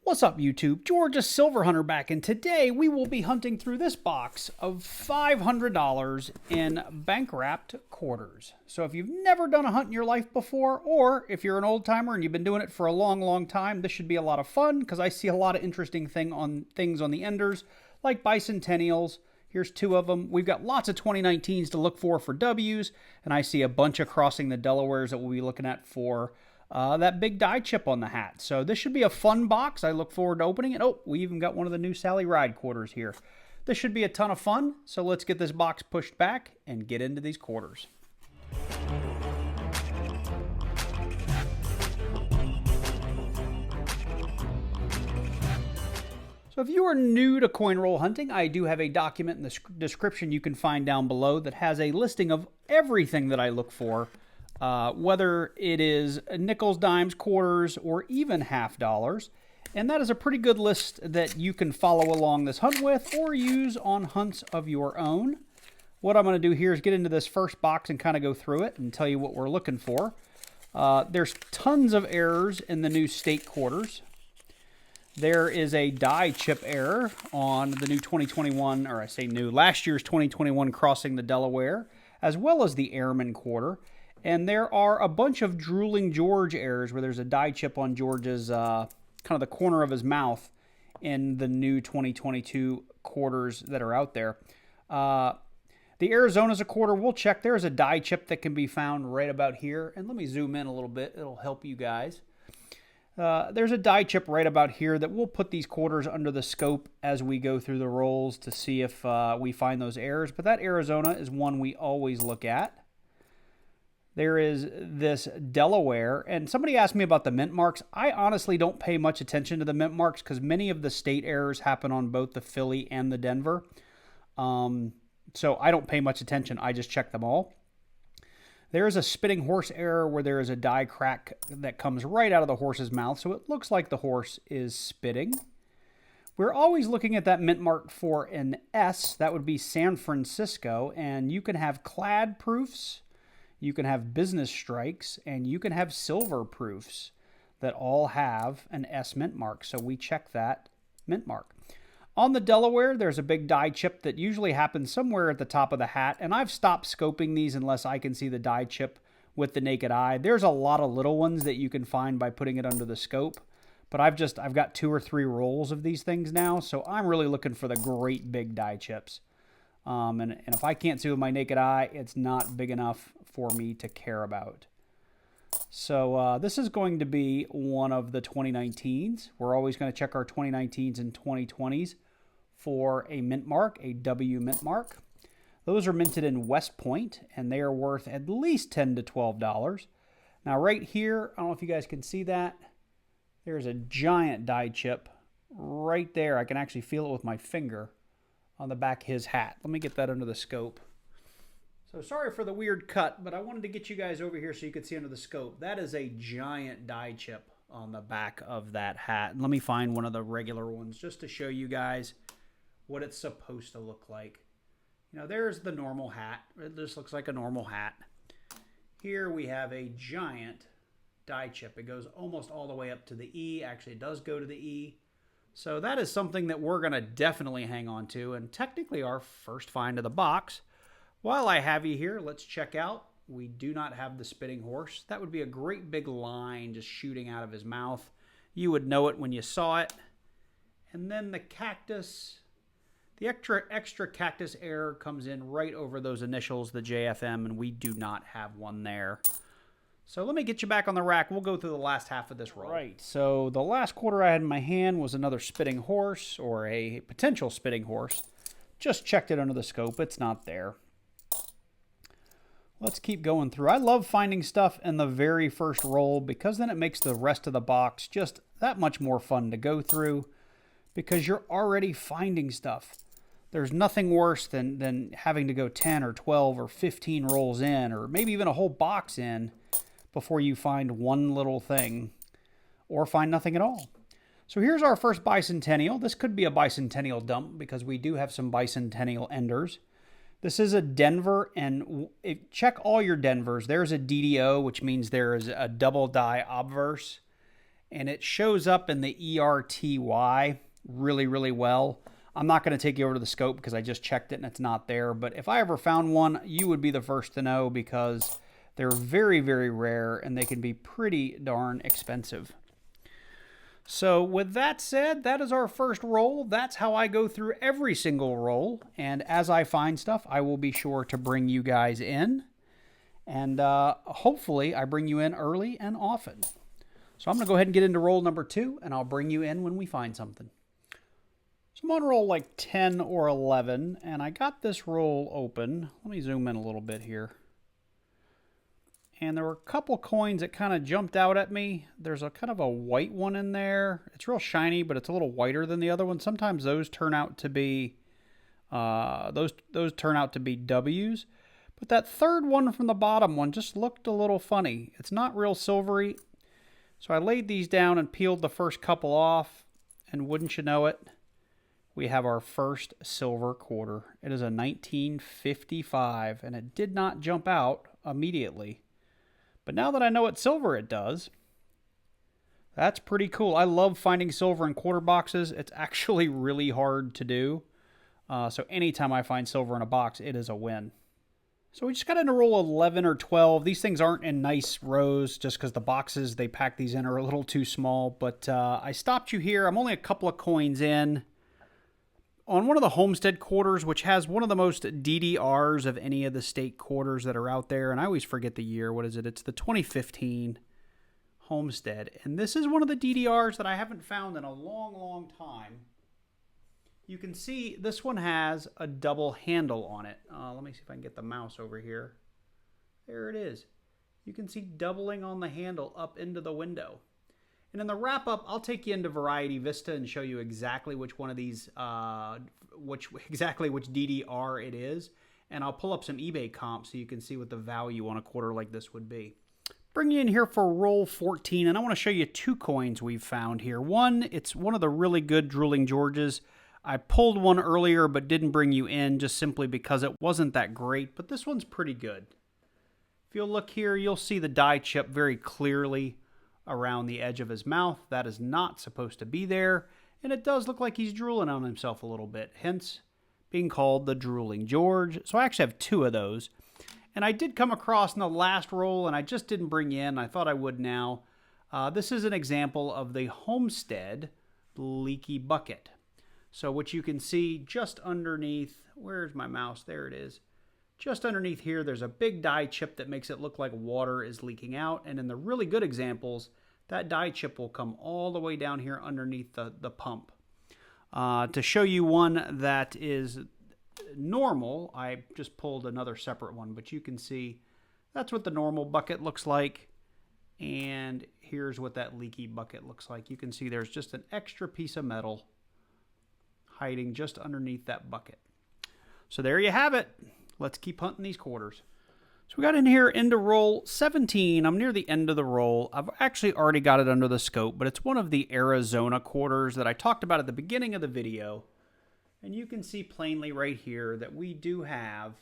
What's up, YouTube? Georgia Silver Hunter back, and today we will be hunting through this box of $500 in bank-wrapped quarters. So if you've never done a hunt in your life before, or if you're an old-timer and you've been doing it for a long time, this should be a lot of fun because I see a lot of interesting things on the enders, like bicentennials. Here's two of them. We've got lots of 2019s to look for W's, and I see a bunch of crossing the Delawares that we'll be looking at for that big die chip on the hat. So this should be a fun box. I look forward to opening it. Oh, we even got one of the new Sally Ride quarters here. This should be a ton of fun. So let's get this box pushed back and get into these quarters. So if you are new to coin roll hunting, I do have a document in the description you can find down below that has a listing of everything that I look for. Whether it is nickels, dimes, quarters, or even $50. And that is a pretty good list that you can follow along this hunt with or use on hunts of your own. What I'm going to do here is get into this first box and kind of go through it and tell you what we're looking for. There's tons of errors in the new state quarters. There is a die chip error on the new 2021, or I say new, last year's 2021 crossing the Delaware, as well as the Airman quarter. And there are a bunch of drooling George errors where there's a die chip on George's kind of the corner of his mouth in the new 2022 quarters that are out there. The Arizona's a quarter. We'll check. There's a die chip that can be found right about here. And let me zoom in a little bit. It'll help you guys. There's a die chip right about here that we'll put these quarters under the scope as we go through the rolls to see if we find those errors. But that Arizona is one we always look at. There is this Delaware, and somebody asked me about the mint marks. I honestly don't pay much attention to the mint marks because many of the state errors happen on both the Philly and the Denver. So I don't pay much attention. I just check them all. There is a spitting horse error where there is a die crack that comes right out of the horse's mouth, so it looks like the horse is spitting. We're always looking at that mint mark for an S. That would be San Francisco, and you can have clad proofs. You can have business strikes, and you can have silver proofs that all have an S mint mark. So we check that mint mark. On the Delaware, there's a big die chip that usually happens somewhere at the top of the hat, and I've stopped scoping these unless I can see the die chip with the naked eye. There's a lot of little ones that you can find by putting it under the scope, but I've got 2 or 3 rolls of these things now, so I'm really looking for the great big die chips. And if I can't see with my naked eye, it's not big enough for me to care about. So this is going to be one of the 2019s. We're always going to check our 2019s and 2020s for a mint mark, a W mint mark. Those are minted in West Point, and they are worth at least $10 to $12. Now right here, I don't know if you guys can see that. There's a giant die chip right there. I can actually feel it with my finger on the back of his hat. Let me get that under the scope. So sorry for the weird cut, but I wanted to get you guys over here so you could see under the scope. That is a giant die chip on the back of that hat. And let me find one of the regular ones just to show you guys what it's supposed to look like. You know, there's the normal hat. It just looks like a normal hat. Here we have a giant die chip. It goes almost all the way up to the E. Actually, it does go to the E. So that is something that we're going to definitely hang on to, and technically our first find of the box. While I have you here, let's check out. We do not have the spitting horse. That would be a great big line just shooting out of his mouth. You would know it when you saw it. And then the cactus, the extra cactus error comes in right over those initials, the JFM, and we do not have one there. So let me get you back on the rack. We'll go through the last half of this roll. Right, so the last quarter I had in my hand was another spitting horse, or a potential spitting horse. Just checked it under the scope. It's not there. Let's keep going through. I love finding stuff in the very first roll because then it makes the rest of the box just that much more fun to go through because you're already finding stuff. There's nothing worse than having to go 10 or 12 or 15 rolls in, or maybe even a whole box in, before you find one little thing or find nothing at all. So here's our first bicentennial. This could be a bicentennial dump because we do have some bicentennial enders. This is a Denver, and check all your Denvers. There's a DDO, which means there is a double die obverse, and it shows up in the ERTY really, really well. I'm not going to take you over to the scope because I just checked it and it's not there. But if I ever found one, you would be the first to know because they're very, very rare and they can be pretty darn expensive. So with that said, that is our first roll. That's how I go through every single roll. And as I find stuff, I will be sure to bring you guys in. And hopefully I bring you in early and often. So I'm going to go ahead and get into roll number 2, and I'll bring you in when we find something. So I'm on roll like 10 or 11, and I got this roll open. Let me zoom in a little bit here. And there were a couple coins that kind of jumped out at me. There's a kind of a white one in there. It's real shiny, but it's a little whiter than the other one. Sometimes those turn out to be those turn out to be W's. But that third one from the bottom one just looked a little funny. It's not real silvery. So I laid these down and peeled the first couple off, and wouldn't you know it, we have our first silver quarter. It is a 1955, and it did not jump out immediately. But now that I know it's silver, it does. That's pretty cool. I love finding silver in quarter boxes. It's actually really hard to do. So anytime I find silver in a box, it is a win. So we just got into roll 11 or 12. These things aren't in nice rows just because the boxes they pack these in are a little too small. But I stopped you here. I'm only a couple of coins in. On one of the Homestead quarters, which has one of the most DDRs of any of the state quarters that are out there. And I always forget the year. What is it? It's the 2015 Homestead. And this is one of the DDRs that I haven't found in a long, long time. You can see this one has a double handle on it. Let me see if I can get the mouse over here. There it is. You can see doubling on the handle up into the window. And in the wrap-up, I'll take you into Variety Vista and show you exactly which one of these, exactly which DDR it is. And I'll pull up some eBay comps so you can see what the value on a quarter like this would be. Bring you in here for roll 14, and I want to show you 2 coins we've found here. One, it's one of the really good Drooling Georges. I pulled one earlier but didn't bring you in just simply because it wasn't that great, but this one's pretty good. If you'll look here, you'll see the die chip very clearly around the edge of his mouth. That is not supposed to be there, and it does look like he's drooling on himself a little bit, hence being called the Drooling George. So I actually have 2 of those, and I did come across in the last roll, and I just didn't bring you in. I thought I would now. This is an example of the Homestead Leaky Bucket. So what you can see just underneath, where's my mouse? There it is. Just underneath here, there's a big die chip that makes it look like water is leaking out. And in the really good examples, that die chip will come all the way down here underneath the pump. To show you one that is normal, I just pulled another separate one. But you can see that's what the normal bucket looks like. And here's what that leaky bucket looks like. You can see there's just an extra piece of metal hiding just underneath that bucket. So there you have it. Let's keep hunting these quarters. So we got in here into roll 17. I'm near the end of the roll. I've actually already got it under the scope, but it's one of the Arizona quarters that I talked about at the beginning of the video. And you can see plainly right here that we do have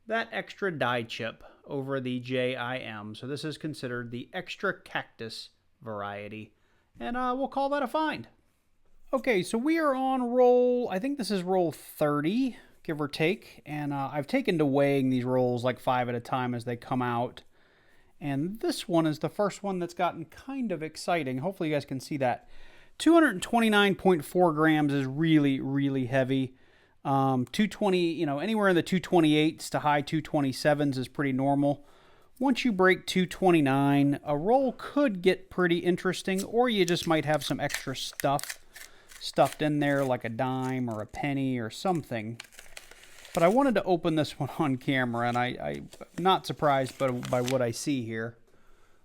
that extra die chip over the JIM. So this is considered the extra cactus variety. And we'll call that a find. Okay, so we are on roll, I think this is roll 30, give or take. And I've taken to weighing these rolls like 5 at a time as they come out. And this one is the first one that's gotten kind of exciting. Hopefully you guys can see that. 229.4 grams is really, really heavy. 220, anywhere in the 228s to high 227s is pretty normal. Once you break 229, a roll could get pretty interesting, or you just might have some extra stuff stuffed in there like a dime or a penny or something. But I wanted to open this one on camera, and I'm not surprised by what I see here.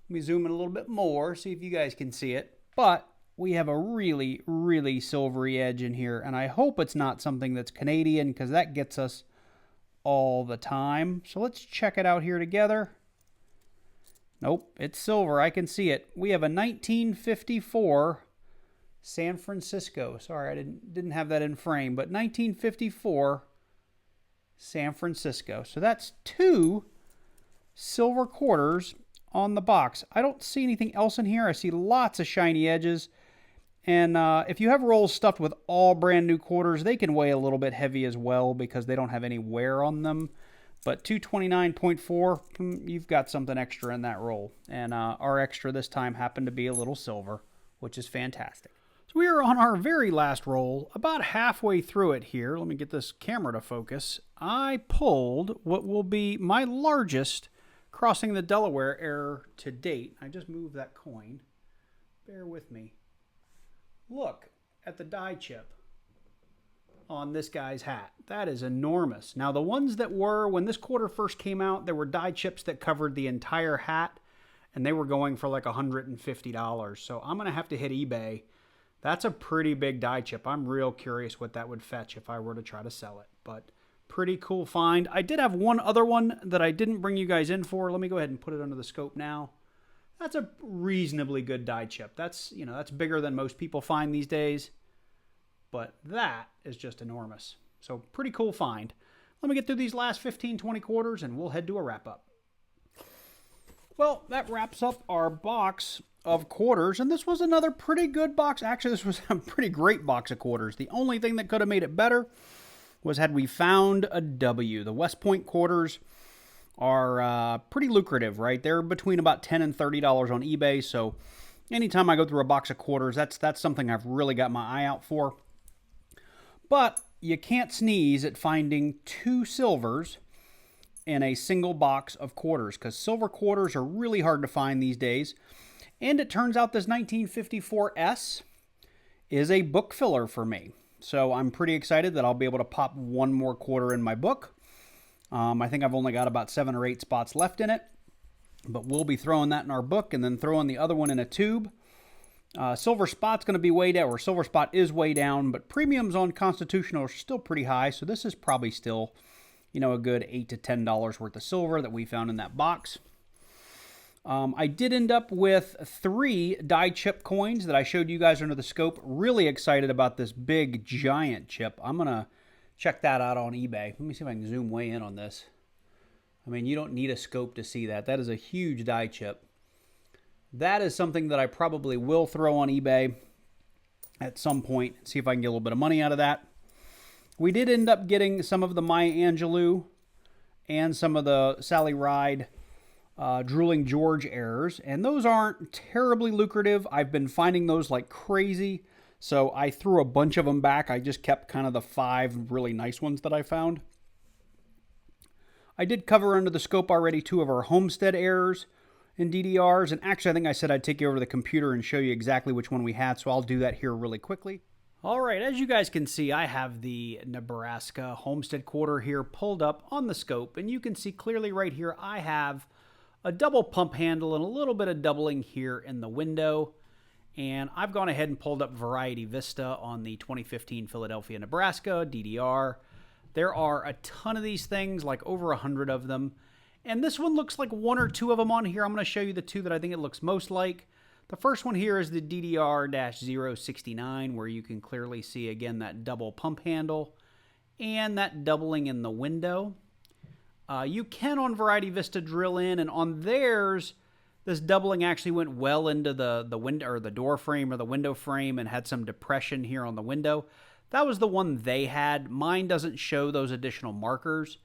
Let me zoom in a little bit more, see if you guys can see it. But we have a really, really silvery edge in here, and I hope it's not something that's Canadian, because that gets us all the time. So let's check it out here together. Nope, it's silver. I can see it. We have a 1954 San Francisco. Sorry, I didn't have that in frame, but 1954 San Francisco. So that's 2 silver quarters on the box. I don't see anything else in here. I see lots of shiny edges. And if you have rolls stuffed with all brand new quarters, they can weigh a little bit heavy as well because they don't have any wear on them. But 229.4, you've got something extra in that roll. And our extra this time happened to be a little silver, which is fantastic. So we are on our very last roll, about halfway through it here. Let me get this camera to focus. I pulled what will be my largest crossing the Delaware error to date. I just moved that coin. Bear with me. Look at the die chip on this guy's hat. That is enormous. Now, the ones that were, when this quarter first came out, there were die chips that covered the entire hat, and they were going for like $150. So I'm going to have to hit eBay. That's a pretty big die chip. I'm real curious what that would fetch if I were to try to sell it. But pretty cool find. I did have one other one that I didn't bring you guys in for. Let me go ahead and put it under the scope now. That's a reasonably good die chip. That's, you know, that's bigger than most people find these days. But that is just enormous. So pretty cool find. Let me get through these last 15, 20 quarters and we'll head to a wrap up. Well, that wraps up our box of quarters. And this was another pretty good box. Actually, this was a pretty great box of quarters. The only thing that could have made it better was had we found a W. The West Point quarters are pretty lucrative, right? They're between about $10 and $30 on eBay. So anytime I go through a box of quarters, that's something I've really got my eye out for. But you can't sneeze at finding 2 silvers in a single box of quarters because silver quarters are really hard to find these days. And it turns out this 1954S is a book filler for me. So I'm pretty excited that I'll be able to pop one more quarter in my book. I think I've only got about 7 or 8 spots left in it, but we'll be throwing that in our book and then throwing the other one in a tube. Silver spot's going to be way down, or silver spot is way down, but premiums on Constitutional are still pretty high, so this is probably still, you know, a good $8 to $10 worth of silver that we found in that box. I did end up with 3 die chip coins that I showed you guys under the scope. Really excited about this big giant chip. I'm going to check that out on eBay. Let me see if I can zoom way in on this. I mean, you don't need a scope to see that. That is a huge die chip. That is something that I probably will throw on eBay at some point. See if I can get a little bit of money out of that. We did end up getting some of the Maya Angelou and some of the Sally Ride Drooling George errors. And those aren't terribly lucrative. I've been finding those like crazy. So I threw a bunch of them back. I just kept kind of the 5 really nice ones that I found. I did cover under the scope already 2 of our Homestead errors and DDRs. And actually, I think I said I'd take you over to the computer and show you exactly which one we had. So I'll do that here really quickly. All right, as you guys can see, I have the Nebraska Homestead quarter here pulled up on the scope. And you can see clearly right here, I have a double pump handle and a little bit of doubling here in the window. And I've gone ahead and pulled up Variety Vista on the 2015 Philadelphia, Nebraska DDR. There are a ton of these things, like over 100 of them. And this one looks like 1 or 2 of them on here. I'm going to show you the 2 that I think it looks most like. The first one here is the DDR-069, where you can clearly see, again, that double pump handle and that doubling in the window. You can, on Variety Vista, drill in, and on theirs, this doubling actually went well into the window or the door frame or the window frame and had some depression here on the window. That was the one they had. Mine doesn't show those additional markers,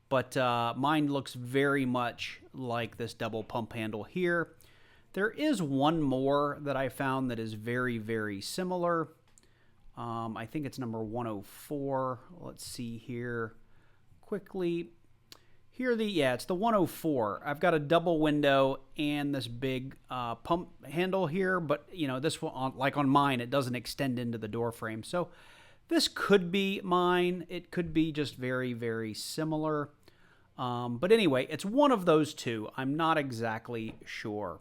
but mine looks very much like this double pump handle here. There is one more that I found that is very, very similar. I think it's number 104. Let's see here quickly. Here, it's the 104. I've got a double window and this big pump handle here, but you know, this one, like on mine, it doesn't extend into the door frame. So this could be mine. It could be just very, very similar. But anyway, it's one of those 2. I'm not exactly sure.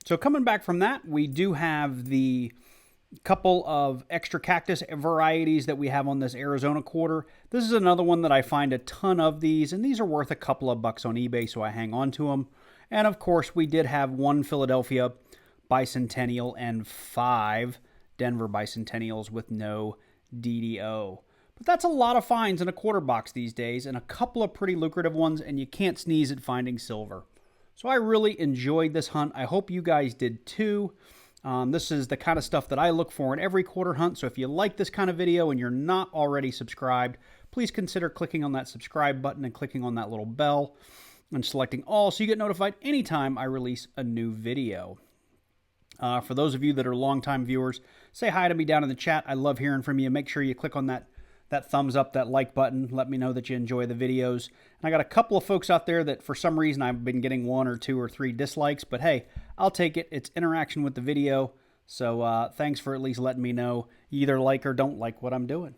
So coming back from that, we do have the couple of extra cactus varieties that we have on this Arizona quarter. This is another one that I find a ton of these, and these are worth a couple of bucks on eBay, so I hang on to them. And of course, we did have 1 Philadelphia Bicentennial and 5 Denver Bicentennials with no DDO. But that's a lot of finds in a quarter box these days, and a couple of pretty lucrative ones, and you can't sneeze at finding silver. So I really enjoyed this hunt. I hope you guys did too. This is the kind of stuff that I look for in every quarter hunt. So if you like this kind of video and you're not already subscribed, please consider clicking on that subscribe button and clicking on that little bell and selecting all so you get notified anytime I release a new video. For those of you that are longtime viewers, say hi to me down in the chat. I love hearing from you. Make sure you click on that thumbs up, that like button. Let me know that you enjoy the videos. And I got a couple of folks out there that for some reason I've been getting 1 or 2 or 3 dislikes, but hey, I'll take it. It's interaction with the video. So thanks for at least letting me know you either like or don't like what I'm doing.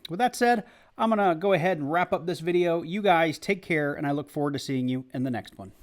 With that said, I'm going to go ahead and wrap up this video. You guys take care, and I look forward to seeing you in the next one.